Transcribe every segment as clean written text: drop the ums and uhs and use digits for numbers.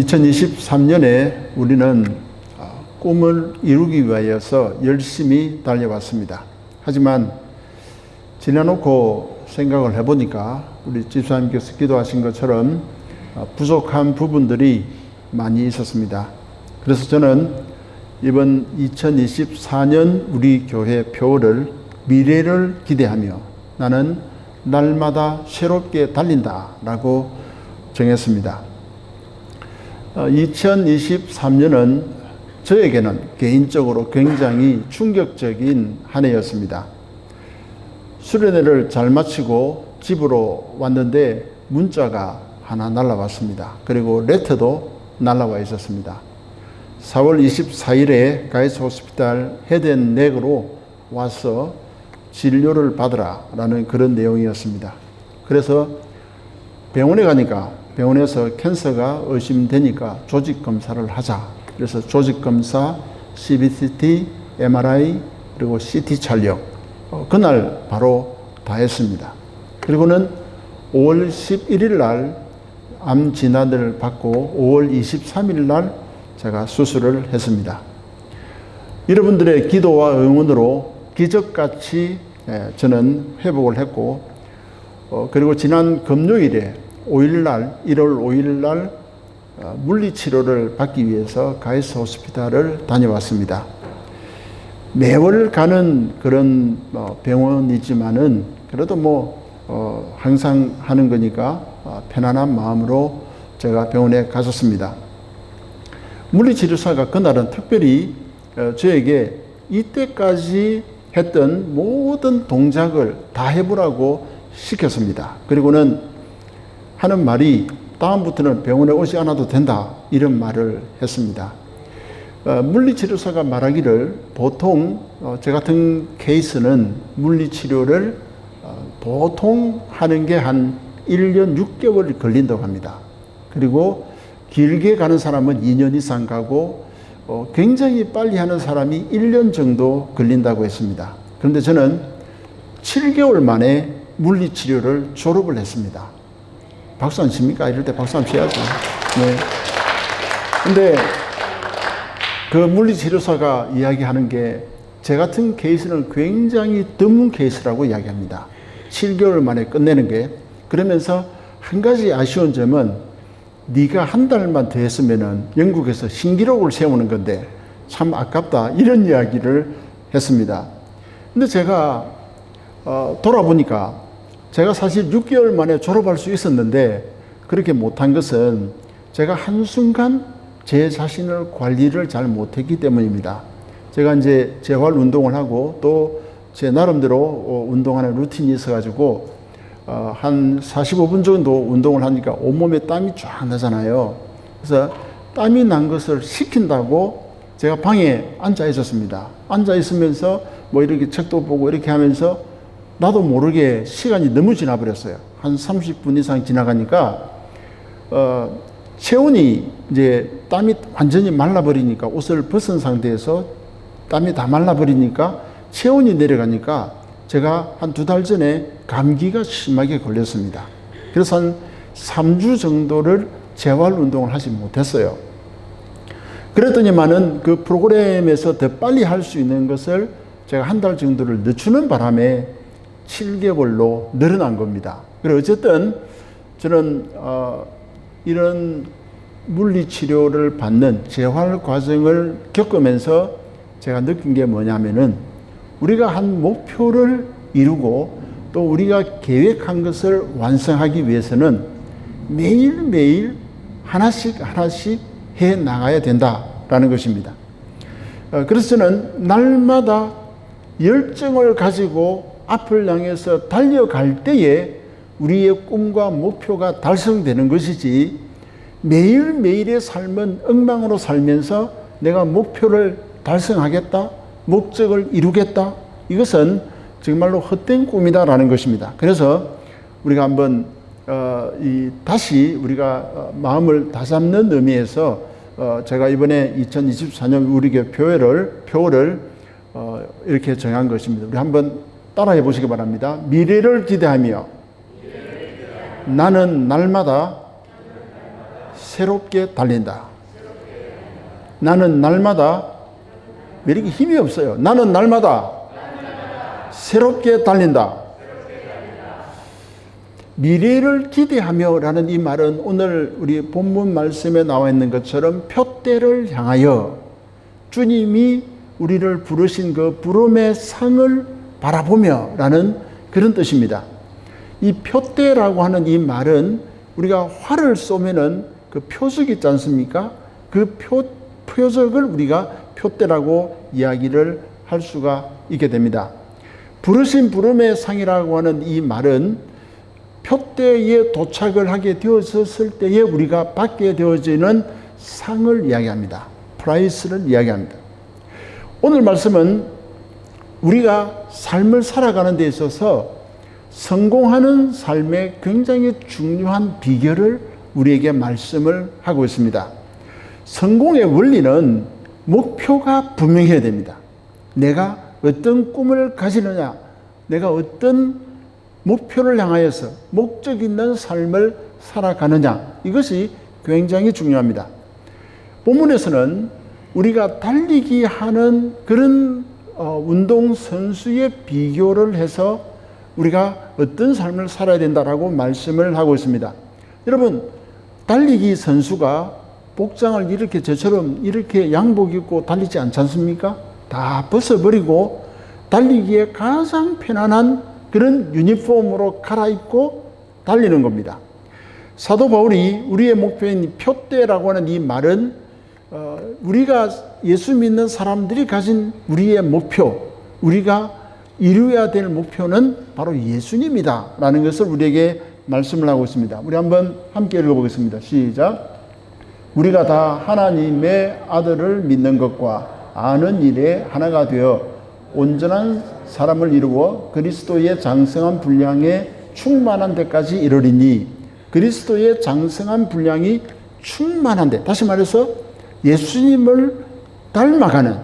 2023년에 우리는 꿈을 이루기 위하여서 열심히 달려왔습니다. 하지만 지나놓고 생각을 해보니까 우리 집사님께서 기도하신 것처럼 부족한 부분들이 많이 있었습니다. 그래서 저는 이번 2024년 우리 교회 표어를 미래를 기대하며 나는 날마다 새롭게 달린다 라고 정했습니다. 2023년은 저에게는 개인적으로 굉장히 충격적인 한 해였습니다. 수련회를 잘 마치고 집으로 왔는데 문자가 하나 날라왔습니다. 그리고 레터도 날라와 있었습니다. 4월 24일에 가이스 호스피탈 헤드앤넥으로 와서 진료를 받으라 라는 그런 내용이었습니다. 그래서 병원에 가니까 병원에서 캔서가 의심되니까 조직검사를 하자. 그래서 조직검사, CBCT, MRI, 그리고 CT 촬영 그날 바로 다 했습니다. 그리고는 5월 11일 날 암 진단을 받고 5월 23일 날 제가 수술을 했습니다. 여러분들의 기도와 응원으로 기적같이 저는 회복을 했고 그리고 지난 금요일에 1월 5일 물리치료를 받기 위해서 가이스 호스피탈을 다녀왔습니다. 매월 가는 그런 병원이지만은 그래도 항상 하는 거니까 편안한 마음으로 제가 병원에 갔었습니다. 물리치료사가 그날은 특별히 저에게 이때까지 했던 모든 동작을 다 해보라고 시켰습니다. 그리고는 하는 말이 다음부터는 병원에 오지 않아도 된다 이런 말을 했습니다. 물리치료사가 말하기를 보통 저 같은 케이스는 물리치료를 보통 하는 게 한 1년 6개월 걸린다고 합니다. 그리고 길게 가는 사람은 2년 이상 가고 굉장히 빨리 하는 사람이 1년 정도 걸린다고 했습니다. 그런데 저는 7개월 만에 물리치료를 졸업을 했습니다. 박수 안 칩니까? 이럴 때 박수 안 쳐야죠. 네. 근데 그 물리치료사가 이야기하는 게 제 같은 케이스는 굉장히 드문 케이스라고 이야기합니다. 7개월 만에 끝내는 게. 그러면서 한 가지 아쉬운 점은 네가 한 달만 더 했으면은 영국에서 신기록을 세우는 건데 참 아깝다 이런 이야기를 했습니다. 근데 제가 돌아보니까 제가 사실 6개월 만에 졸업할 수 있었는데 그렇게 못한 것은 제가 한순간 제 자신을 관리를 잘 못했기 때문입니다. 제가 이제 재활 운동을 하고 또 제 나름대로 운동하는 루틴이 있어가지고 한 45분 정도 운동을 하니까 온몸에 땀이 쫙 나잖아요. 그래서 땀이 난 것을 식힌다고 제가 방에 앉아 있었습니다. 앉아 있으면서 이렇게 책도 보고 이렇게 하면서 나도 모르게 시간이 너무 지나버렸어요. 한 30분 이상 지나가니까 체온이 이제 땀이 완전히 말라버리니까 옷을 벗은 상태에서 땀이 다 말라버리니까 체온이 내려가니까 제가 한 2달 전에 감기가 심하게 걸렸습니다. 그래서 한 3주 정도를 재활 운동을 하지 못했어요. 그랬더니만은 그 프로그램에서 더 빨리 할 수 있는 것을 제가 한 달 정도를 늦추는 바람에 7개월로 늘어난 겁니다. 그리고 어쨌든 저는 이런 물리치료를 받는 재활 과정을 겪으면서 제가 느낀 게 뭐냐면은 우리가 한 목표를 이루고 또 우리가 계획한 것을 완성하기 위해서는 매일매일 하나씩 해 나가야 된다라는 것입니다. 그래서 저는 날마다 열정을 가지고 앞을 향해서 달려갈 때에 우리의 꿈과 목표가 달성되는 것이지 매일매일의 삶은 엉망으로 살면서 내가 목표를 달성하겠다, 목적을 이루겠다, 이것은 정말로 헛된 꿈이다라는 것입니다. 그래서 우리가 한번 다시 우리가 마음을 다잡는 의미에서 제가 이번에 2024년 우리 교회 표어를 이렇게 정한 것입니다. 우리 한번 따라해 보시기 바랍니다. 미래를 기대하며 나는 날마다 새롭게 달린다. 나는 날마다 왜 이렇게 힘이 없어요? 나는 날마다 새롭게 달린다. 미래를 기대하며 라는 이 말은 오늘 우리 본문 말씀에 나와 있는 것처럼 표대를 향하여 주님이 우리를 부르신 그 부름의 상을 바라보며 라는 그런 뜻입니다. 이 표대라고 하는 이 말은 우리가 활을 쏘면은 그 표적 있지 않습니까? 그 표적을 우리가 표대라고 이야기를 할 수가 있게 됩니다. 부르신 부름의 상이라고 하는 이 말은 표대에 도착을 하게 되었을 때에 우리가 받게 되어지는 상을 이야기합니다. 프라이스를 이야기합니다. 오늘 말씀은 우리가 삶을 살아가는 데 있어서 성공하는 삶의 굉장히 중요한 비결을 우리에게 말씀을 하고 있습니다. 성공의 원리는 목표가 분명해야 됩니다. 내가 어떤 꿈을 가지느냐, 내가 어떤 목표를 향하여서 목적 있는 삶을 살아가느냐, 이것이 굉장히 중요합니다. 본문에서는 우리가 달리기 하는 그런 운동선수의 비교를 해서 우리가 어떤 삶을 살아야 된다라고 말씀을 하고 있습니다. 여러분, 달리기 선수가 복장을 이렇게 저처럼 이렇게 양복 입고 달리지 않지 않습니까? 다 벗어버리고 달리기에 가장 편안한 그런 유니폼으로 갈아입고 달리는 겁니다. 사도 바울이 우리의 목표인 표대라고 하는 이 말은 우리가 예수 믿는 사람들이 가진 우리의 목표, 우리가 이루어야 될 목표는 바로 예수님이다 라는 것을 우리에게 말씀을 하고 있습니다. 우리 한번 함께 읽어보겠습니다. 시작. 우리가 다 하나님의 아들을 믿는 것과 아는 일에 하나가 되어 온전한 사람을 이루어 그리스도의 장성한 분량에 충만한 데까지 이르리니, 그리스도의 장성한 분량이 충만한 데, 다시 말해서 예수님을 닮아가는,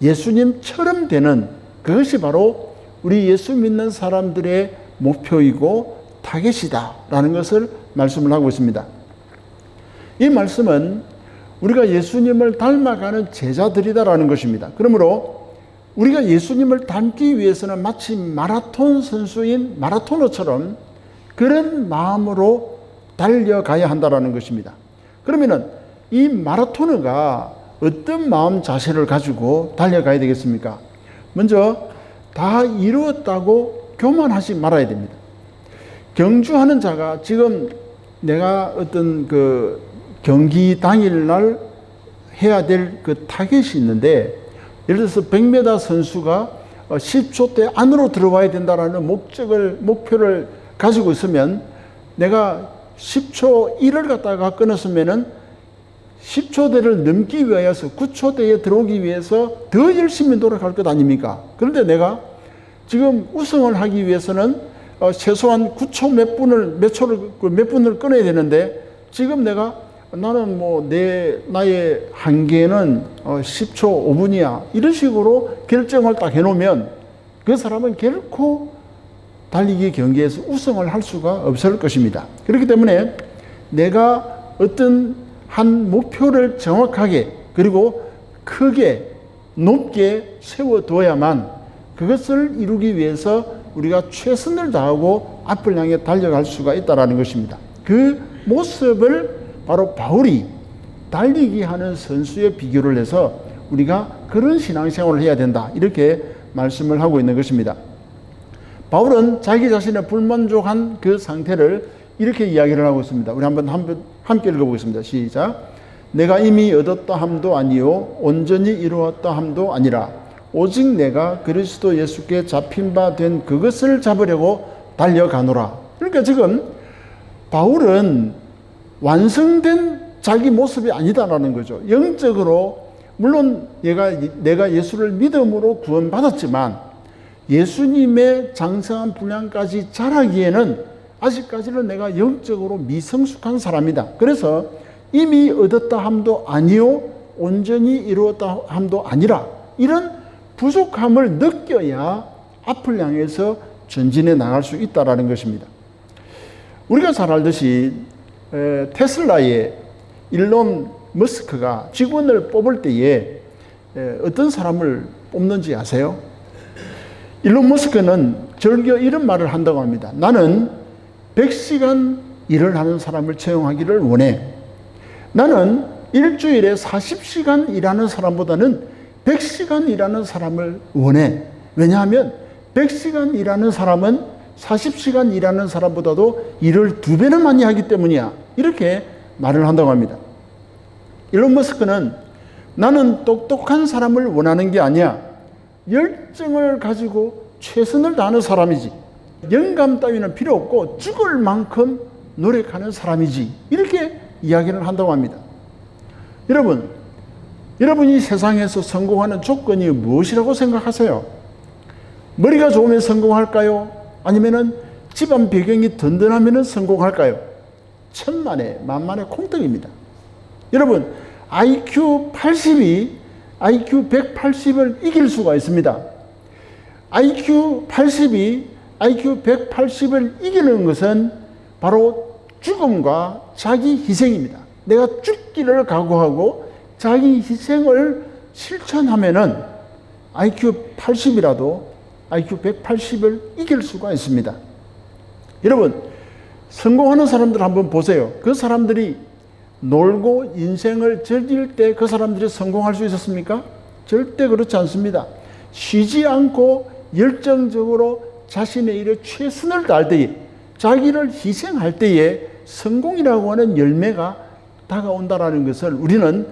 예수님처럼 되는, 그것이 바로 우리 예수 믿는 사람들의 목표이고 타겟이다 라는 것을 말씀을 하고 있습니다. 이 말씀은 우리가 예수님을 닮아가는 제자들이다라는 것입니다. 그러므로 우리가 예수님을 닮기 위해서는 마치 마라톤 선수인 마라토너처럼 그런 마음으로 달려가야 한다는 것입니다. 그러면은 이 마라토너가 어떤 마음 자세를 가지고 달려가야 되겠습니까? 먼저 다 이루었다고 교만하지 말아야 됩니다. 경주하는 자가 지금 내가 어떤 그 경기 당일날 해야 될 그 타겟이 있는데, 예를 들어서 100m 선수가 10초대 안으로 들어와야 된다라는 목표를 가지고 있으면 내가 10초 1을 갖다가 끊었으면은 10초대를 넘기 위하여서 9초대에 들어오기 위해서 더 열심히 노력할 것 아닙니까? 그런데 내가 지금 우승을 하기 위해서는 최소한 9초 몇 분을 끊어야 되는데, 지금 나는 나의 한계는 10초 5분이야. 이런 식으로 결정을 딱 해놓으면 그 사람은 결코 달리기 경기에서 우승을 할 수가 없을 것입니다. 그렇기 때문에 내가 어떤 한 목표를 정확하게 그리고 크게 높게 세워둬야만 그것을 이루기 위해서 우리가 최선을 다하고 앞을 향해 달려갈 수가 있다는 것입니다. 그 모습을 바로 바울이 달리기 하는 선수의 비교를 해서 우리가 그런 신앙생활을 해야 된다, 이렇게 말씀을 하고 있는 것입니다. 바울은 자기 자신의 불만족한 그 상태를 이렇게 이야기를 하고 있습니다. 우리 한번 함께 읽어보겠습니다. 시작. 내가 이미 얻었다 함도 아니요 온전히 이루었다 함도 아니라 오직 내가 그리스도 예수께 잡힌 바 된 그것을 잡으려고 달려가노라. 그러니까 지금 바울은 완성된 자기 모습이 아니다라는 거죠. 영적으로 물론 내가 예수를 믿음으로 구원받았지만 예수님의 장성한 분량까지 자라기에는 아직까지는 내가 영적으로 미성숙한 사람이다. 그래서 이미 얻었다 함도 아니요 온전히 이루었다 함도 아니라 이런 부족함을 느껴야 앞을 향해서 전진해 나갈 수 있다는 것입니다. 우리가 잘 알듯이 테슬라의 일론 머스크가 직원을 뽑을 때에 어떤 사람을 뽑는지 아세요? 일론 머스크는 절겨 이런 말을 한다고 합니다. 나는 100시간 일을 하는 사람을 채용하기를 원해. 나는 일주일에 40시간 일하는 사람보다는 100시간 일하는 사람을 원해. 왜냐하면 100시간 일하는 사람은 40시간 일하는 사람보다도 일을 2배나 많이 하기 때문이야. 이렇게 말을 한다고 합니다. 일론 머스크는 나는 똑똑한 사람을 원하는 게 아니야. 열정을 가지고 최선을 다하는 사람이지. 영감 따위는 필요 없고 죽을 만큼 노력하는 사람이지. 이렇게 이야기를 한다고 합니다. 여러분이 세상에서 성공하는 조건이 무엇이라고 생각하세요? 머리가 좋으면 성공할까요? 아니면은 집안 배경이 든든하면 성공할까요? 천만에 만만의 콩떡입니다. 여러분, IQ 80이 IQ 180을 이길 수가 있습니다. IQ 80이 IQ 180을 이기는 것은 바로 죽음과 자기 희생입니다. 내가 죽기를 각오하고 자기 희생을 실천하면은 IQ 80이라도 IQ 180을 이길 수가 있습니다. 여러분, 성공하는 사람들 한번 보세요. 그 사람들이 놀고 인생을 즐길 때 그 사람들이 성공할 수 있었습니까? 절대 그렇지 않습니다. 쉬지 않고 열정적으로 자신의 일에 최선을 다할 때에, 자기를 희생할 때에 성공이라고 하는 열매가 다가온다라는 것을 우리는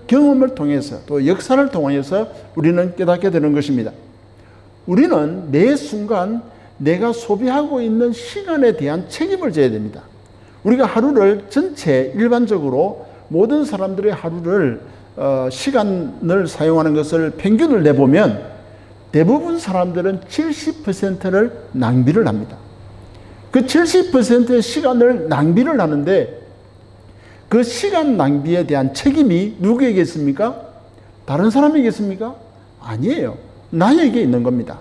경험을 통해서 또 역사를 통해서 우리는 깨닫게 되는 것입니다. 우리는 매 순간 내가 소비하고 있는 시간에 대한 책임을 져야 됩니다. 우리가 하루를 전체 일반적으로 모든 사람들의 하루를 시간을 사용하는 것을 평균을 내보면 대부분 사람들은 70%를 낭비를 합니다. 그 70%의 시간을 낭비를 하는데 그 시간 낭비에 대한 책임이 누구에게 있습니까? 다른 사람에게 있습니까? 아니에요. 나에게 있는 겁니다.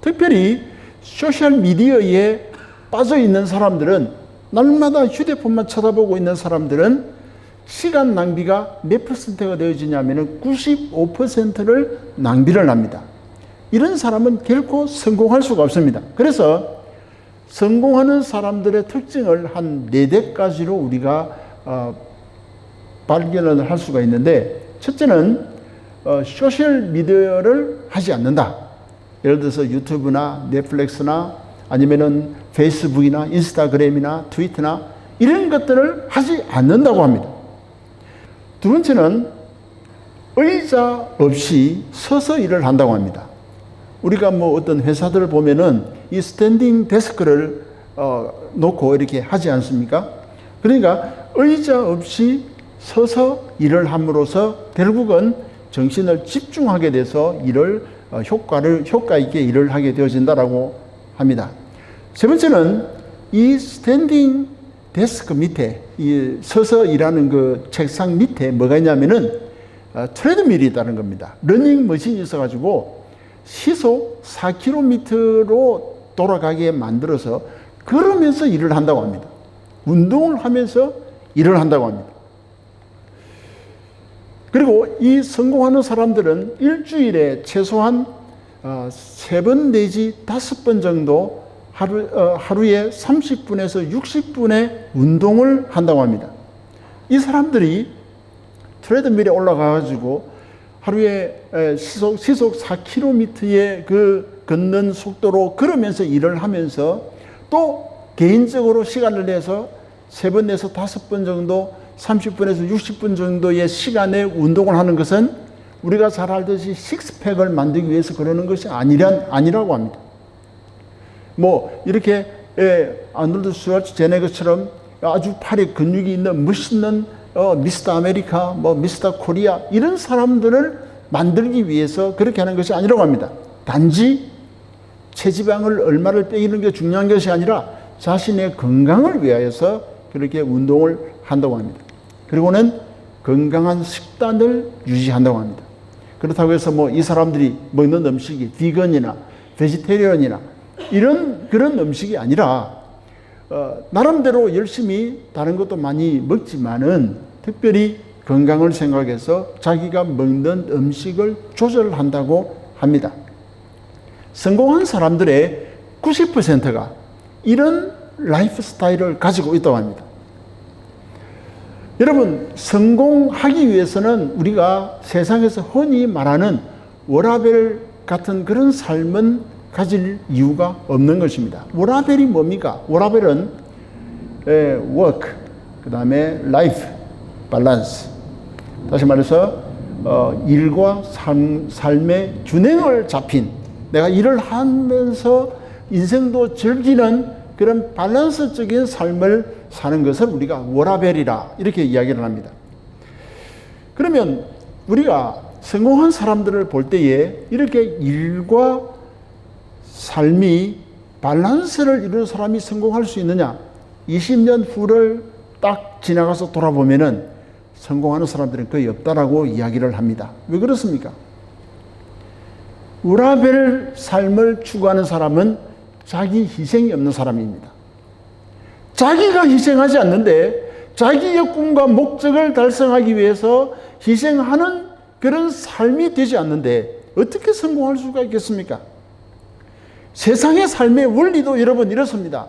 특별히 소셜미디어에 빠져 있는 사람들은, 날마다 휴대폰만 쳐다보고 있는 사람들은 시간 낭비가 몇 퍼센트가 되어지냐면 95%를 낭비를 합니다. 이런 사람은 결코 성공할 수가 없습니다. 그래서 성공하는 사람들의 특징을 한 4가지로 우리가 발견을 할 수가 있는데, 첫째는 소셜미디어를 하지 않는다. 예를 들어서 유튜브나 넷플릭스나 아니면은 페이스북이나 인스타그램이나 트위터나 이런 것들을 하지 않는다고 합니다. 두 번째는 의자 없이 서서 일을 한다고 합니다. 우리가 어떤 회사들을 보면은 이 스탠딩 데스크를 놓고 이렇게 하지 않습니까? 그러니까 의자 없이 서서 일을 함으로써 결국은 정신을 집중하게 돼서 일을 효과 있게 일을 하게 되어진다라고 합니다. 세 번째는 이 스탠딩 데스크 밑에, 이 서서 일하는 그 책상 밑에 뭐가 있냐면은 트레드밀이 있다는 겁니다. 러닝머신이 있어가지고 시속 4km로 돌아가게 만들어서 걸으면서 일을 한다고 합니다. 운동을 하면서 일을 한다고 합니다. 그리고 이 성공하는 사람들은 일주일에 최소한 3번 내지 5번 정도 하루에 30분에서 60분의 운동을 한다고 합니다. 이 사람들이 트레드밀에 올라가가지고 하루에 시속 4km의 그 걷는 속도로 걸으면서 일을 하면서 또 개인적으로 시간을 내서 3번 내서 5번 정도 30분에서 60분 정도의 시간에 운동을 하는 것은 우리가 잘 알듯이 식스팩을 만들기 위해서 그러는 것이 아니라고 합니다. 이렇게 아놀드 슈왈츠제네거처럼 아주 팔에 근육이 있는 멋있는 미스터 아메리카, 미스터 코리아 이런 사람들을 만들기 위해서 그렇게 하는 것이 아니라고 합니다. 단지 체지방을 얼마를 빼기는 게 중요한 것이 아니라 자신의 건강을 위하여서 그렇게 운동을 한다고 합니다. 그리고는 건강한 식단을 유지한다고 합니다. 그렇다고 해서 이 사람들이 먹는 음식이 비건이나 베지테리언이나 그런 음식이 아니라 나름대로 열심히 다른 것도 많이 먹지만은 특별히 건강을 생각해서 자기가 먹는 음식을 조절한다고 합니다. 성공한 사람들의 90%가 이런 라이프 스타일을 가지고 있다고 합니다. 여러분, 성공하기 위해서는 우리가 세상에서 흔히 말하는 워라벨 같은 그런 삶은 가질 이유가 없는 것입니다. 워라벨이 뭡니까? 워라벨은 work, 그 다음에 life, balance. 다시 말해서 일과 삶의 균형을 잡힌, 내가 일을 하면서 인생도 즐기는 그런 밸런스적인 삶을 사는 것을 우리가 워라벨이라 이렇게 이야기를 합니다. 그러면 우리가 성공한 사람들을 볼 때에 이렇게 일과 삶이 밸런스를 이루는 사람이 성공할 수 있느냐? 20년 후를 딱 지나가서 돌아보면은 성공하는 사람들은 거의 없다라고 이야기를 합니다. 왜 그렇습니까? 워라벨 삶을 추구하는 사람은 자기 희생이 없는 사람입니다. 자기가 희생하지 않는데 자기의 꿈과 목적을 달성하기 위해서 희생하는 그런 삶이 되지 않는데 어떻게 성공할 수가 있겠습니까? 세상의 삶의 원리도 여러분 이렇습니다.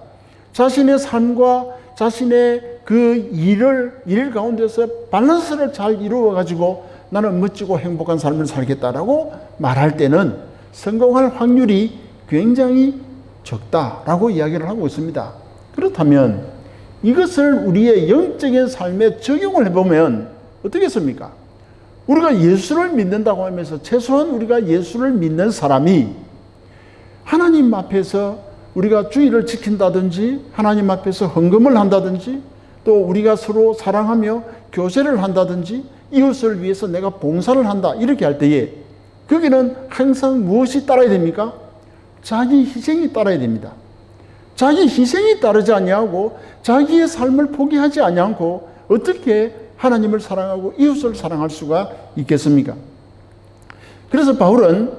자신의 삶과 자신의 그 일 가운데서 밸런스를 잘 이루어 가지고 나는 멋지고 행복한 삶을 살겠다라고 말할 때는 성공할 확률이 굉장히 적다라고 이야기를 하고 있습니다. 그렇다면 이것을 우리의 영적인 삶에 적용을 해보면 어떻겠습니까? 우리가 예수를 믿는다고 하면서 최소한 우리가 예수를 믿는 사람이 하나님 앞에서 우리가 주의를 지킨다든지 하나님 앞에서 헌금을 한다든지 또 우리가 서로 사랑하며 교제를 한다든지 이웃을 위해서 내가 봉사를 한다 이렇게 할 때에 거기는 항상 무엇이 따라야 됩니까? 자기 희생이 따라야 됩니다. 자기 희생이 따르지 아니하고 자기의 삶을 포기하지 아니하고 어떻게 하나님을 사랑하고 이웃을 사랑할 수가 있겠습니까? 그래서 바울은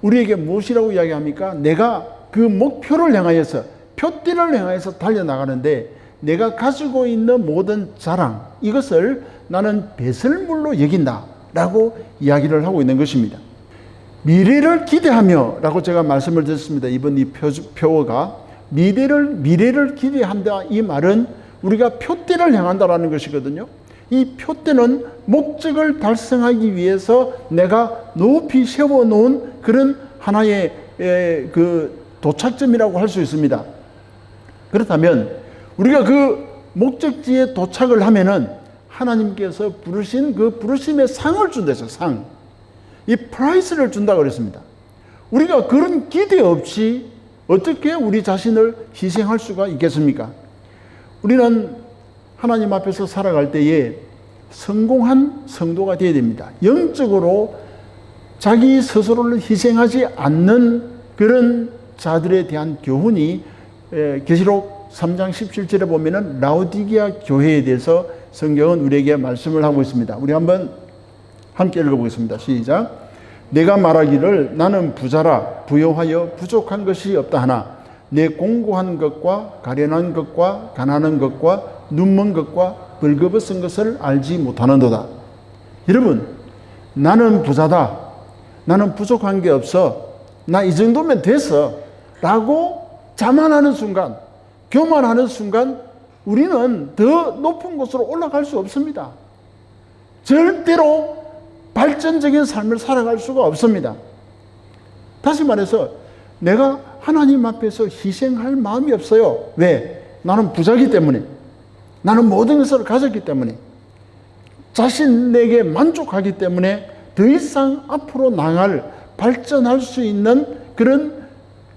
우리에게 무엇이라고 이야기합니까? 내가 그 목표를 향하여서 표대를 향하여서 달려나가는데 내가 가지고 있는 모든 자랑 이것을 나는 배설물로 여긴다 라고 이야기를 하고 있는 것입니다. 미래를 기대하며 라고 제가 말씀을 드렸습니다. 이번 이 표어가 미래를 기대한다 이 말은 우리가 표대를 향한다라는 것이거든요. 이 표대는 목적을 달성하기 위해서 내가 높이 세워놓은 그런 하나의 그 도착점이라고 할 수 있습니다. 그렇다면 우리가 그 목적지에 도착을 하면은 하나님께서 부르신 그 부르심의 상을 준다죠. 상. 이 프라이스를 준다고 그랬습니다. 우리가 그런 기대 없이 어떻게 우리 자신을 희생할 수가 있겠습니까? 우리는 하나님 앞에서 살아갈 때에 성공한 성도가 되어야 됩니다. 영적으로 자기 스스로를 희생하지 않는 그런 자들에 대한 교훈이 계시록 3장 17절에 보면은 라오디게아 교회에 대해서 성경은 우리에게 말씀을 하고 있습니다. 우리 한번 함께 읽어보겠습니다. 시작. 내가 말하기를 나는 부자라 부요하여 부족한 것이 없다 하나 내 공고한 것과 가련한 것과 가난한 것과 눈먼 것과 벌거벗은 것을 알지 못하는도다. 여러분, 나는 부자다. 나는 부족한 게 없어. 나 이 정도면 됐어. 라고 자만하는 순간, 교만하는 순간 우리는 더 높은 곳으로 올라갈 수 없습니다. 절대로 발전적인 삶을 살아갈 수가 없습니다. 다시 말해서 내가 하나님 앞에서 희생할 마음이 없어요. 왜? 나는 부자기 때문에. 나는 모든 것을 가졌기 때문에. 자신에게 만족하기 때문에 더 이상 앞으로 나갈 발전할 수 있는 그런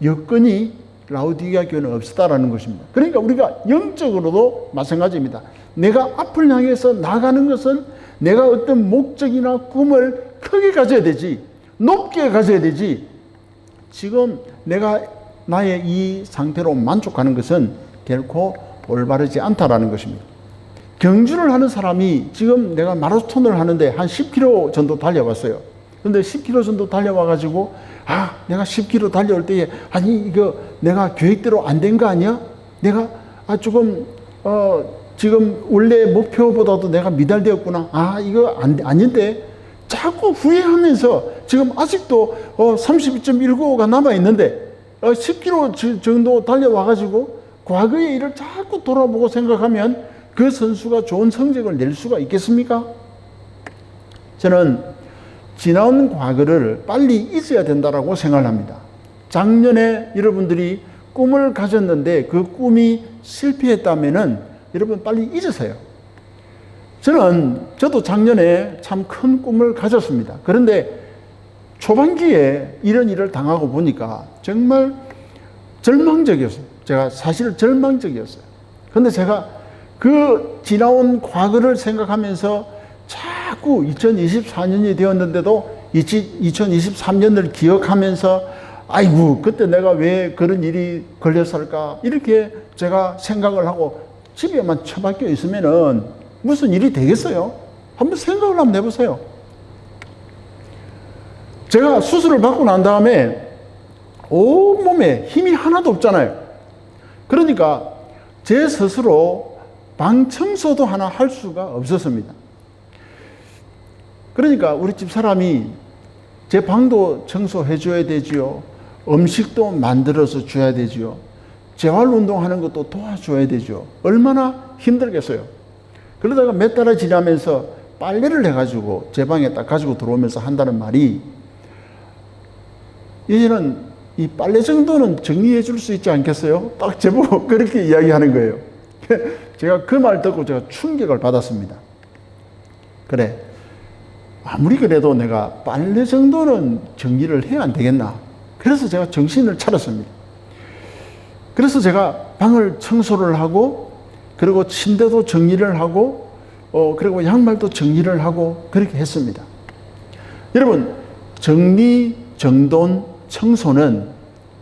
여건이 라오디게아 교회는 없었다라는 것입니다. 그러니까 우리가 영적으로도 마찬가지입니다. 내가 앞을 향해서 나가는 것은 내가 어떤 목적이나 꿈을 크게 가져야 되지, 높게 가져야 되지, 지금 내가 나의 이 상태로 만족하는 것은 결코 올바르지 않다라는 것입니다. 경주를 하는 사람이 지금 내가 마라톤을 하는데 한 10km 정도 달려왔어요. 근데 10km 정도 달려와가지고 내가 10km 달려올 때에 이거 내가 계획대로 안 된 거 아니야? 내가 조금 지금 원래 목표보다도 내가 미달되었구나. 아, 이거 아닌데. 자꾸 후회하면서 지금 아직도 32.195가 남아있는데 10km 정도 달려와가지고 과거의 일을 자꾸 돌아보고 생각하면 그 선수가 좋은 성적을 낼 수가 있겠습니까? 저는 지나온 과거를 빨리 잊어야 된다고 생각합니다. 작년에 여러분들이 꿈을 가졌는데 그 꿈이 실패했다면은 여러분 빨리 잊으세요. 저도 작년에 참 큰 꿈을 가졌습니다. 그런데 초반기에 이런 일을 당하고 보니까 정말 절망적이었어요. 제가 사실 절망적이었어요. 그런데 제가 그 지나온 과거를 생각하면서 자꾸 2024년이 되었는데도 2023년을 기억하면서 아이고 그때 내가 왜 그런 일이 걸렸을까 이렇게 제가 생각을 하고 집에만 처박혀 있으면은 무슨 일이 되겠어요? 한번 생각을 한번 해보세요. 제가 수술을 받고 난 다음에 온몸에 힘이 하나도 없잖아요. 그러니까 제 스스로 방 청소도 하나 할 수가 없었습니다. 그러니까 우리 집 사람이 제 방도 청소해 줘야 되지요. 음식도 만들어서 줘야 되지요. 재활운동하는 것도 도와줘야 되죠. 얼마나 힘들겠어요. 그러다가 몇 달이 지나면서 빨래를 해가지고 제 방에 딱 가지고 들어오면서 한다는 말이 이제는 이 빨래 정도는 정리해 줄 수 있지 않겠어요? 딱 제보고 그렇게 이야기하는 거예요. 제가 그 말 듣고 제가 충격을 받았습니다. 그래, 아무리 그래도 내가 빨래 정도는 정리를 해야 안 되겠나. 그래서 제가 정신을 차렸습니다. 그래서 제가 방을 청소를 하고 그리고 침대도 정리를 하고 그리고 양말도 정리를 하고 그렇게 했습니다. 여러분, 정리, 정돈, 청소는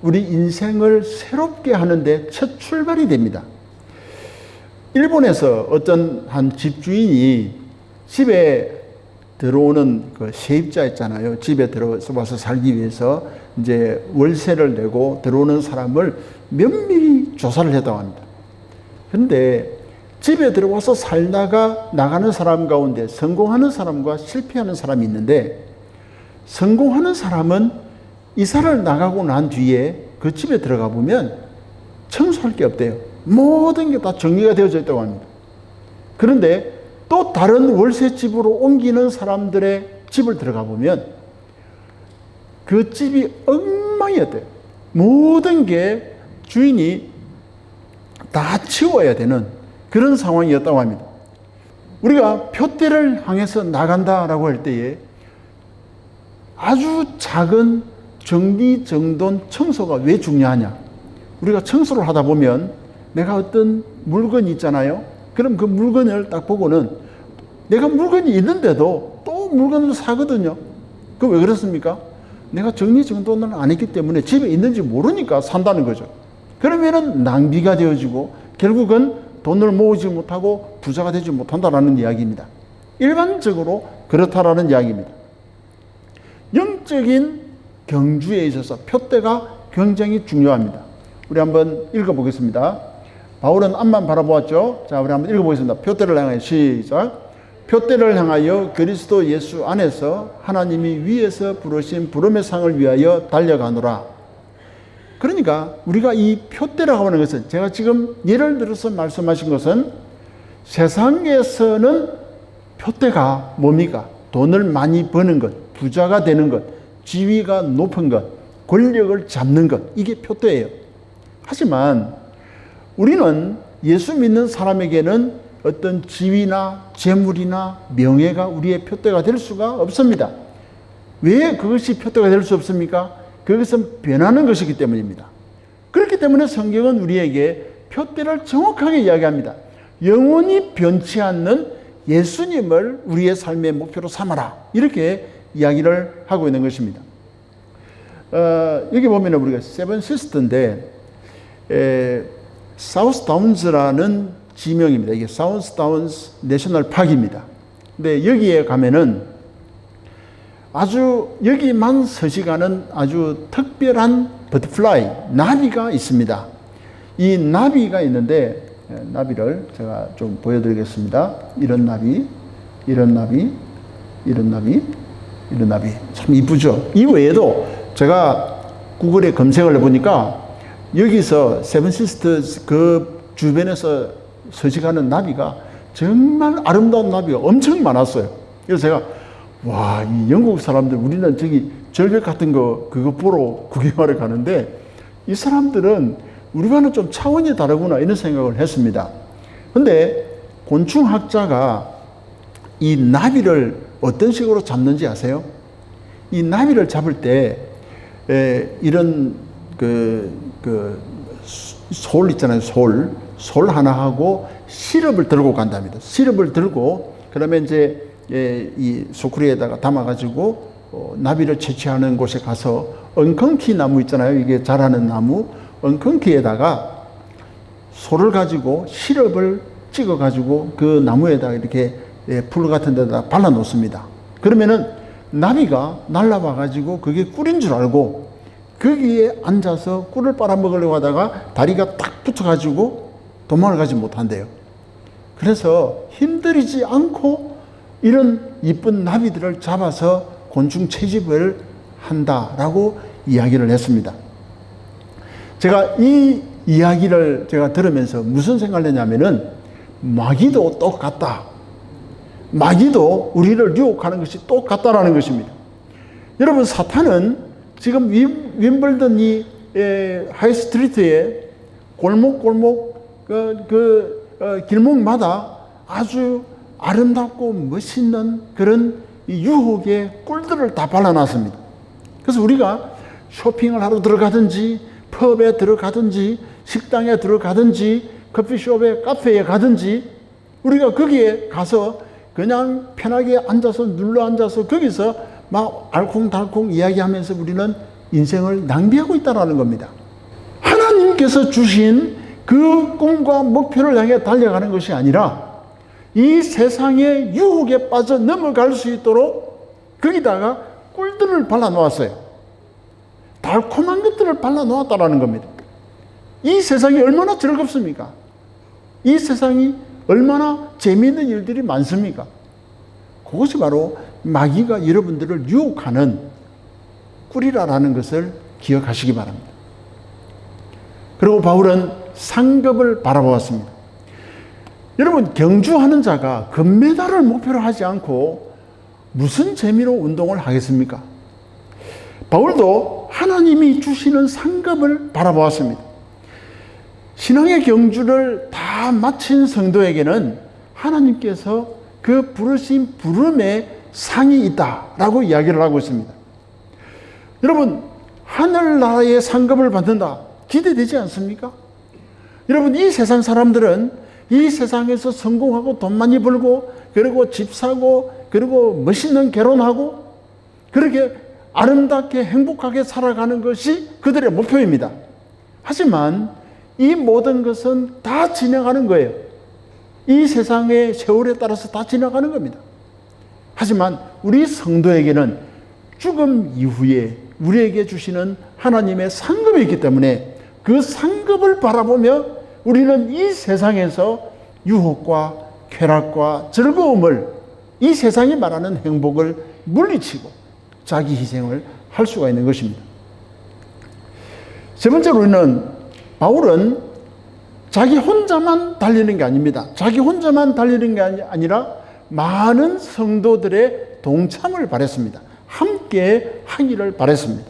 우리 인생을 새롭게 하는데 첫 출발이 됩니다. 일본에서 어떤 한 집주인이 집에 들어오는 그 세입자 있잖아요. 집에 들어와서 살기 위해서 이제 월세를 내고 들어오는 사람을 면밀히 조사를 했다고 합니다. 그런데 집에 들어와서 살다가 나가는 사람 가운데 성공하는 사람과 실패하는 사람이 있는데 성공하는 사람은 이사를 나가고 난 뒤에 그 집에 들어가 보면 청소할 게 없대요. 모든 게 다 정리가 되어져 있다고 합니다. 그런데 또 다른 월세집으로 옮기는 사람들의 집을 들어가 보면 그 집이 엉망이었대요. 모든 게 주인이 다 치워야 되는 그런 상황이었다고 합니다. 우리가 표대를 향해서 나간다라고 할 때에 아주 작은 정리, 정돈, 청소가 왜 중요하냐? 우리가 청소를 하다 보면 내가 어떤 물건이 있잖아요. 그럼 그 물건을 딱 보고는 내가 물건이 있는데도 또 물건을 사거든요. 그 왜 그렇습니까? 내가 정리, 정돈을 안 했기 때문에 집에 있는지 모르니까 산다는 거죠. 그러면은 낭비가 되어지고 결국은 돈을 모으지 못하고 부자가 되지 못한다라는 이야기입니다. 일반적으로 그렇다라는 이야기입니다. 영적인 경주에 있어서 표대가 굉장히 중요합니다. 우리 한번 읽어보겠습니다. 바울은 앞만 바라보았죠. 자, 우리 한번 읽어보겠습니다. 표대를 향하여 시작. 표대를 향하여 그리스도 예수 안에서 하나님이 위에서 부르신 부름의 상을 위하여 달려가노라. 그러니까 우리가 이 표대라고 하는 것은 제가 지금 예를 들어서 말씀하신 것은 세상에서는 표대가 뭡니까? 돈을 많이 버는 것, 부자가 되는 것, 지위가 높은 것, 권력을 잡는 것, 이게 표대예요. 하지만 우리는 예수 믿는 사람에게는 어떤 지위나 재물이나 명예가 우리의 표대가 될 수가 없습니다. 왜 그것이 표대가 될 수 없습니까? 그것은 변하는 것이기 때문입니다. 그렇기 때문에 성경은 우리에게 표대를 정확하게 이야기합니다. 영원히 변치 않는 예수님을 우리의 삶의 목표로 삼아라. 이렇게 이야기를 하고 있는 것입니다. 여기 보면 우리가 세븐 시스터인데 사우스 다운즈라는 지명입니다. 이게 사우스 다운스 내셔널 파크입니다. 근데 여기에 가면은 아주 여기만 서식하는 아주 특별한 버터플라이, 나비가 있습니다. 이 나비가 있는데 나비를 제가 좀 보여드리겠습니다. 이런 나비, 이런 나비, 이런 나비, 이런 나비. 참 이쁘죠? 이 외에도 제가 구글에 검색을 해보니까 여기서 세븐시스터즈 그 주변에서 서식하는 나비가 정말 아름다운 나비가 엄청 많았어요. 그래서 제가 와, 이 영국 사람들, 우리는 저기 절벽 같은 거 그거 보러 구경하러 가는데 이 사람들은 우리와는 좀 차원이 다르구나 이런 생각을 했습니다. 근데 곤충학자가 이 나비를 어떤 식으로 잡는지 아세요? 이 나비를 잡을 때 이런 솔 있잖아요. 솔 하나하고 시럽을 들고 간답니다. 시럽을 들고 그러면 이제 이 소쿠리에다가 담아가지고 나비를 채취하는 곳에 가서 엉겅퀴 나무 있잖아요. 이게 자라는 나무 엉겅퀴에다가 솔을 가지고 시럽을 찍어가지고 그 나무에다가 이렇게 풀 같은 데다 발라 놓습니다. 그러면은 나비가 날라와가지고 그게 꿀인 줄 알고 거기에 앉아서 꿀을 빨아먹으려고 하다가 다리가 딱 붙어가지고 도망을 가지 못한대요. 그래서 힘들이지 않고 이런 이쁜 나비들을 잡아서 곤충 채집을 한다라고 이야기를 했습니다. 제가 이 이야기를 제가 들으면서 무슨 생각을 했냐면은 마귀도 똑같다. 마귀도 우리를 유혹하는 것이 똑같다라는 것입니다. 여러분, 사탄은 지금 윈블던 이 하이스트리트의 골목골목 길목마다 아주 아름답고 멋있는 그런 유혹의 꿀들을 다 발라놨습니다. 그래서 우리가 쇼핑을 하러 들어가든지 펍에 들어가든지 식당에 들어가든지 커피숍에 카페에 가든지 우리가 거기에 가서 그냥 편하게 앉아서 눌러 앉아서 거기서 막 알콩달콩 이야기하면서 우리는 인생을 낭비하고 있다는 겁니다. 하나님께서 주신 그 꿈과 목표를 향해 달려가는 것이 아니라 이 세상의 유혹에 빠져 넘어갈 수 있도록 거기다가 꿀들을 발라놓았어요. 달콤한 것들을 발라놓았다는 겁니다. 이 세상이 얼마나 즐겁습니까? 이 세상이 얼마나 재미있는 일들이 많습니까? 그것이 바로 마귀가 여러분들을 유혹하는 꿀이라는 것을 기억하시기 바랍니다. 그리고 바울은 상급을 바라보았습니다. 여러분, 경주하는 자가 금메달을 목표로 하지 않고 무슨 재미로 운동을 하겠습니까? 바울도 하나님이 주시는 상급을 바라보았습니다. 신앙의 경주를 다 마친 성도에게는 하나님께서 그 부르신 부름에 상이 있다라고 이야기를 하고 있습니다. 여러분, 하늘나라의 상급을 받는다 기대되지 않습니까? 여러분, 이 세상 사람들은 이 세상에서 성공하고 돈 많이 벌고 그리고 집 사고 그리고 멋있는 결혼하고 그렇게 아름답게 행복하게 살아가는 것이 그들의 목표입니다. 하지만 이 모든 것은 다 지나가는 거예요. 이 세상의 세월에 따라서 다 지나가는 겁니다. 하지만 우리 성도에게는 죽음 이후에 우리에게 주시는 하나님의 상급이 있기 때문에 그 상급을 바라보며 우리는 이 세상에서 유혹과 쾌락과 즐거움을 이 세상이 말하는 행복을 물리치고 자기 희생을 할 수가 있는 것입니다. 세 번째로 우리는 바울은 자기 혼자만 달리는 게 아닙니다. 자기 혼자만 달리는 게 아니라 많은 성도들의 동참을 바랬습니다. 함께 하기를 바랬습니다.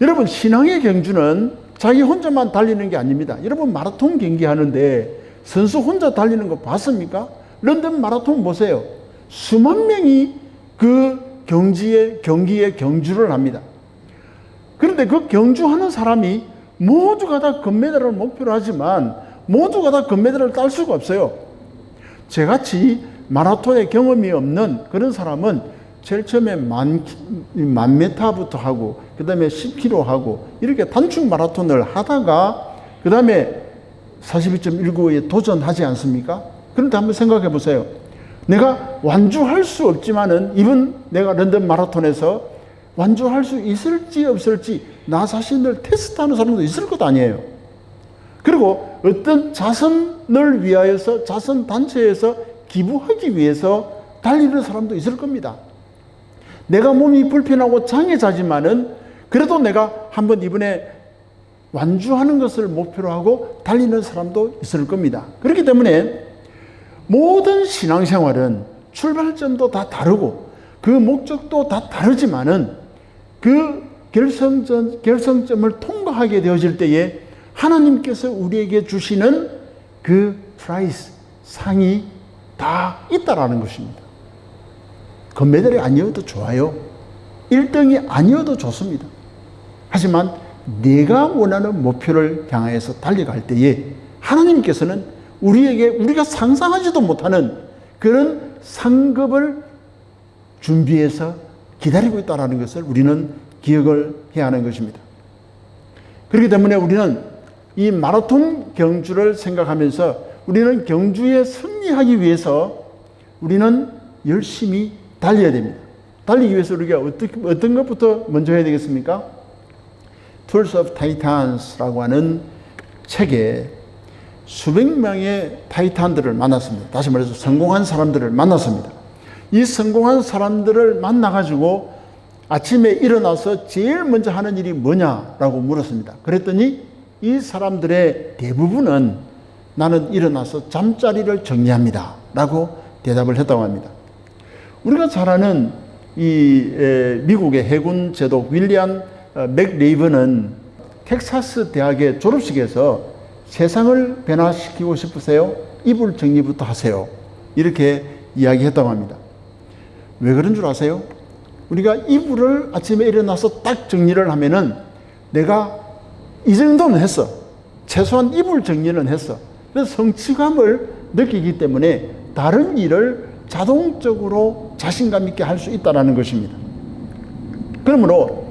여러분, 신앙의 경주는 자기 혼자만 달리는 게 아닙니다. 여러분, 마라톤 경기 하는데 선수 혼자 달리는 거 봤습니까? 런던 마라톤 보세요. 수만 명이 그 경기에 경주를 합니다. 그런데 그 경주하는 사람이 모두가 다 금메달을 목표로 하지만 모두가 다 금메달을 딸 수가 없어요. 저같이 마라톤의 경험이 없는 그런 사람은 제일 처음에 만 메타부터 하고 그 다음에 10km 하고 이렇게 단축 마라톤을 하다가 그 다음에 42.195에 도전하지 않습니까? 그런데 한번 생각해 보세요. 내가 완주할 수 없지만은 이번 내가 런던 마라톤에서 완주할 수 있을지 없을지 나 자신을 테스트하는 사람도 있을 것 아니에요. 그리고 어떤 자선을 위하여서 자선 단체에서 기부하기 위해서 달리는 사람도 있을 겁니다. 내가 몸이 불편하고 장애자지만은 그래도 내가 한번 이번에 완주하는 것을 목표로 하고 달리는 사람도 있을 겁니다. 그렇기 때문에 모든 신앙생활은 출발점도 다 다르고 그 목적도 다 다르지만은 그 결성점을 통과하게 되어질 때에 하나님께서 우리에게 주시는 그 프라이스, 상이 다 있다라는 것입니다. 금메달이 아니어도 좋아요. 1등이 아니어도 좋습니다. 하지만 내가 원하는 목표를 향해서 달려갈 때에 하나님께서는 우리에게 우리가 상상하지도 못하는 그런 상급을 준비해서 기다리고 있다는 것을 우리는 기억을 해야 하는 것입니다. 그렇기 때문에 우리는 이 마라톤 경주를 생각하면서 우리는 경주에 승리하기 위해서 우리는 열심히 달려야 됩니다. 달리기 위해서 우리가 어떤 것부터 먼저 해야 되겠습니까? Tools of Titans라고 하는 책에 수백 명의 타이탄들을 만났습니다. 다시 말해서 성공한 사람들을 만났습니다. 이 성공한 사람들을 만나가지고 아침에 일어나서 제일 먼저 하는 일이 뭐냐라고 물었습니다. 그랬더니 이 사람들의 대부분은 나는 일어나서 잠자리를 정리합니다 라고 대답을 했다고 합니다. 우리가 잘 아는 이 미국의 해군 제독 윌리엄 맥레이븐은 텍사스 대학의 졸업식에서 세상을 변화시키고 싶으세요? 이불 정리부터 하세요. 이렇게 이야기했다고 합니다. 왜 그런 줄 아세요? 우리가 이불을 아침에 일어나서 딱 정리를 하면은 내가 이 정도는 했어. 최소한 이불 정리는 했어. 그래서 성취감을 느끼기 때문에 다른 일을 자동적으로 자신감 있게 할 수 있다는 것입니다. 그러므로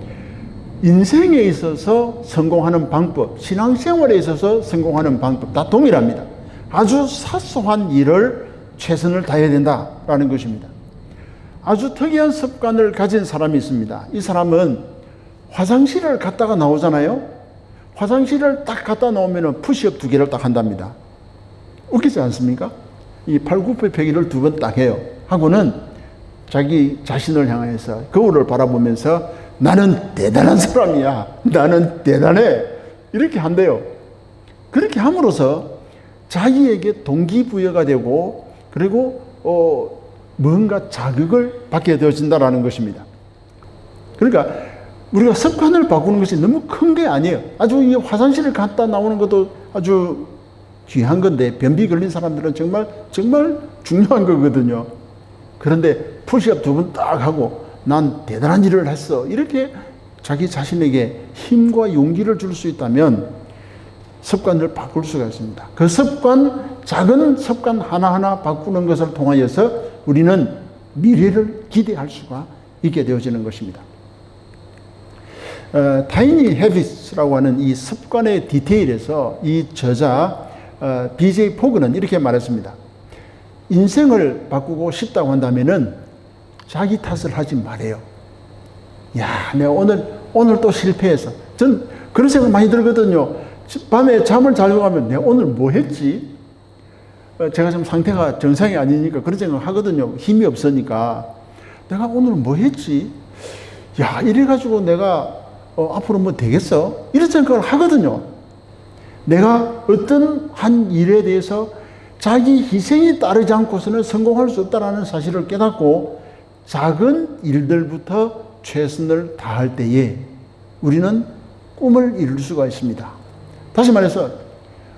인생에 있어서 성공하는 방법, 신앙생활에 있어서 성공하는 방법 다 동일합니다. 아주 사소한 일을 최선을 다해야 된다라는 것입니다. 아주 특이한 습관을 가진 사람이 있습니다. 이 사람은 화장실을 갔다가 나오잖아요. 화장실을 딱 갔다 나오면 푸시업 2개를 딱 한답니다. 웃기지 않습니까? 이 팔굽혀펴기를 2번 딱 해요. 하고는 자기 자신을 향해서 거울을 바라보면서 나는 대단한 사람이야. 나는 대단해. 이렇게 한대요. 그렇게 함으로써 자기에게 동기부여가 되고 그리고 뭔가 자극을 받게 되어진다는 것입니다. 그러니까 우리가 습관을 바꾸는 것이 너무 큰 게 아니에요. 아주 이 화장실을 갔다 나오는 것도 아주 귀한 건데 변비 걸린 사람들은 정말 중요한 거거든요. 그런데 푸시업 2번 딱 하고 난 대단한 일을 했어. 이렇게 자기 자신에게 힘과 용기를 줄 수 있다면 습관을 바꿀 수가 있습니다. 그 습관, 작은 습관 하나하나 바꾸는 것을 통하여서 우리는 미래를 기대할 수가 있게 되어지는 것입니다. 타이니 헤비츠라고 하는 이 습관의 디테일에서 이 저자 BJ 포그는 이렇게 말했습니다. 인생을 바꾸고 싶다고 한다면은 자기 탓을 하지 말아요. 야, 내가 오늘 또 실패해서. 전 그런 생각 많이 들거든요. 밤에 잠을 자려고 하면 내가 오늘 뭐 했지? 제가 지금 상태가 정상이 아니니까 그런 생각 하거든요. 힘이 없으니까. 내가 오늘 뭐 했지? 야, 이래가지고 내가 앞으로 뭐 되겠어? 이런 생각을 하거든요. 내가 어떤 한 일에 대해서 자기 희생이 따르지 않고서는 성공할 수 없다는 사실을 깨닫고 작은 일들부터 최선을 다할 때에 우리는 꿈을 이룰 수가 있습니다. 다시 말해서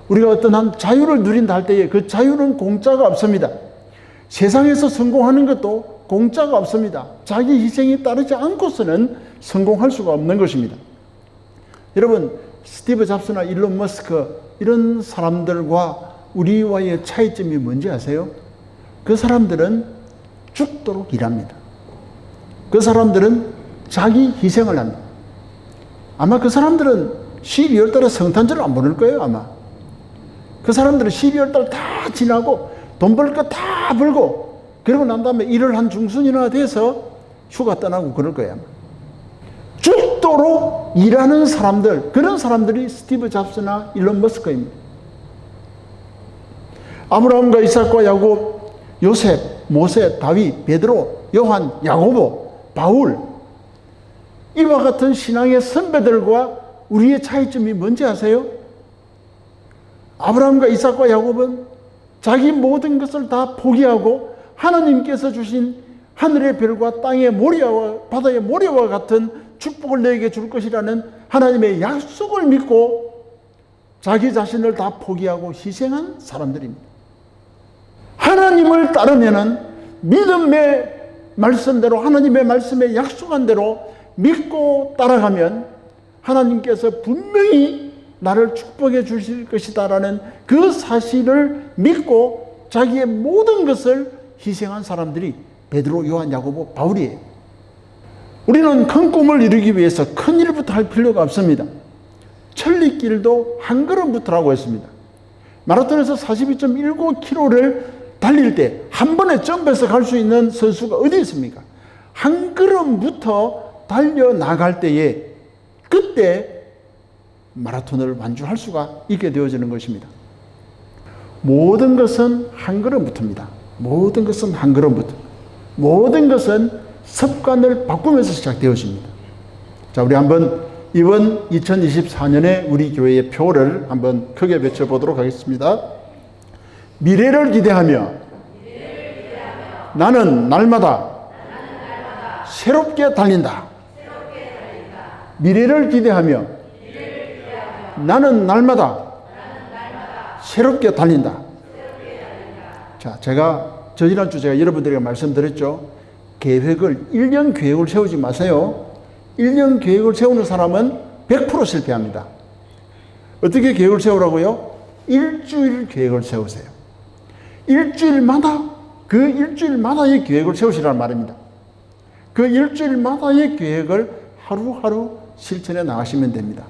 우리가 어떤 한 자유를 누린다 할 때에 그 자유는 공짜가 없습니다. 세상에서 성공하는 것도 공짜가 없습니다. 자기 희생이 따르지 않고서는 성공할 수가 없는 것입니다. 여러분, 스티브 잡스나 일론 머스크 이런 사람들과 우리와의 차이점이 뭔지 아세요? 그 사람들은 죽도록 일합니다. 그 사람들은 자기 희생을 합니다. 아마 그 사람들은 12월 달에 성탄절을 안 보낼 거예요, 아마. 그 사람들은 12월 달 다 지나고 돈 벌 거 다 벌고 그러고 난 다음에 일을 한 중순이나 돼서 휴가 떠나고 그럴 거예요, 아마. 죽도록 일하는 사람들, 그런 사람들이 스티브 잡스나 일론 머스크입니다. 아브라함과 이삭과 야곱, 요셉, 모세, 다윗, 베드로, 요한, 야고보, 바울, 이와 같은 신앙의 선배들과 우리의 차이점이 뭔지 아세요? 아브라함과 이삭과 야곱은 자기 모든 것을 다 포기하고 하나님께서 주신 하늘의 별과 땅의 모래와 바다의 모래와 같은 축복을 너에게 줄 것이라는 하나님의 약속을 믿고 자기 자신을 다 포기하고 희생한 사람들입니다. 하나님을 따르면은 믿음의 말씀대로, 하나님의 말씀에 약속한 대로 믿고 따라가면 하나님께서 분명히 나를 축복해 주실 것이다라는 그 사실을 믿고 자기의 모든 것을 희생한 사람들이 베드로, 요한, 야고보, 바울이에요. 우리는 큰 꿈을 이루기 위해서 큰 일부터 할 필요가 없습니다. 천리길도 한 걸음부터라고 했습니다. 마라톤에서 42.19km를 달릴 때 한 번에 점프해서 갈 수 있는 선수가 어디 있습니까? 한 걸음부터 달려나갈 때에 그때 마라톤을 완주할 수가 있게 되어지는 것입니다. 모든 것은 한 걸음부터입니다. 모든 것은 한 걸음부터. 모든 것은 습관을 바꾸면서 시작되어집니다. 자, 우리 한번 이번 2024년에 우리 교회의 표를 한번 크게 외쳐보도록 하겠습니다. 미래를 기대하며 나는 날마다 새롭게 달린다. 미래를 기대하며 나는 날마다 새롭게 달린다. 자, 제가 저지난주 제가 여러분들에게 말씀드렸죠. 1년 계획을 세우지 마세요. 1년 계획을 세우는 사람은 100% 실패합니다. 어떻게 계획을 세우라고요? 일주일 계획을 세우세요. 일주일마다 그 일주일마다의 계획을 세우시라는 말입니다. 그 일주일마다의 계획을 하루하루 실천해 나가시면 됩니다.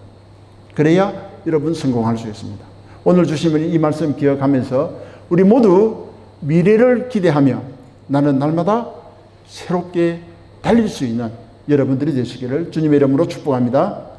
그래야 여러분 성공할 수 있습니다. 오늘 주시는 이 말씀 기억하면서 우리 모두 미래를 기대하며 나는 날마다 새롭게 달릴 수 있는 여러분들이 되시기를 주님의 이름으로 축복합니다.